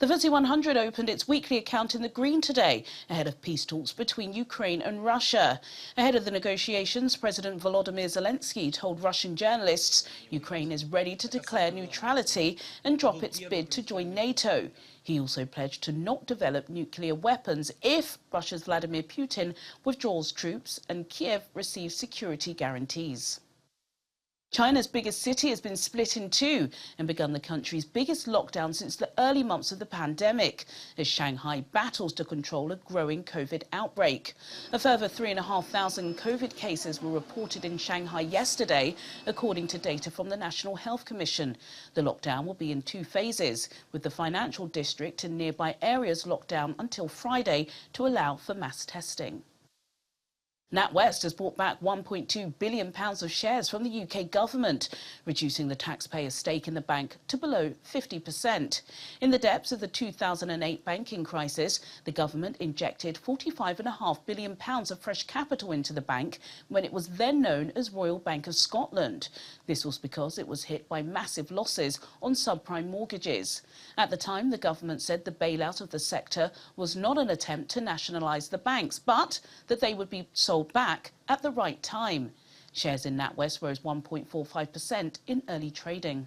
The FTSE 100 opened its weekly account in the green today, ahead of peace talks between Ukraine and Russia. Ahead of the negotiations, President Volodymyr Zelensky told Russian journalists Ukraine is ready to declare neutrality and drop its bid to join NATO. He also pledged to not develop nuclear weapons if Russia's Vladimir Putin withdraws troops and Kiev receives security guarantees. China's biggest city has been split in two and begun the country's biggest lockdown since the early months of the pandemic, as Shanghai battles to control a growing COVID outbreak. A further 3,500 COVID cases were reported in Shanghai yesterday, according to data from the National Health Commission. The lockdown will be in two phases, with the financial district and nearby areas locked down until Friday to allow for mass testing. NatWest has bought back £1.2 billion of shares from the UK government, reducing the taxpayer's stake in the bank to below 50%. In the depths of the 2008 banking crisis, the government injected £45.5 billion of fresh capital into the bank when it was then known as Royal Bank of Scotland. This was because it was hit by massive losses on subprime mortgages. At the time, the government said the bailout of the sector was not an attempt to nationalise the banks, but that they would be sold back at the right time. Shares in NatWest rose 1.45% in early trading.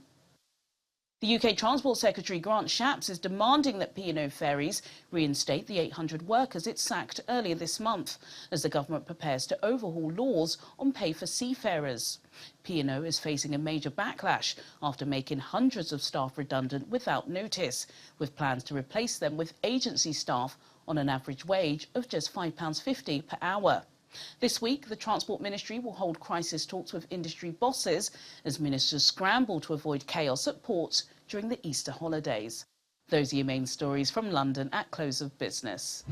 The UK Transport Secretary Grant Shapps is demanding that P&O Ferries reinstate the 800 workers it sacked earlier this month, as the government prepares to overhaul laws on pay for seafarers. P&O is facing a major backlash after making hundreds of staff redundant without notice, with plans to replace them with agency staff on an average wage of just £5.50 per hour. This week, the Transport Ministry will hold crisis talks with industry bosses as ministers scramble to avoid chaos at ports during the Easter holidays. Those are your main stories from London at close of business.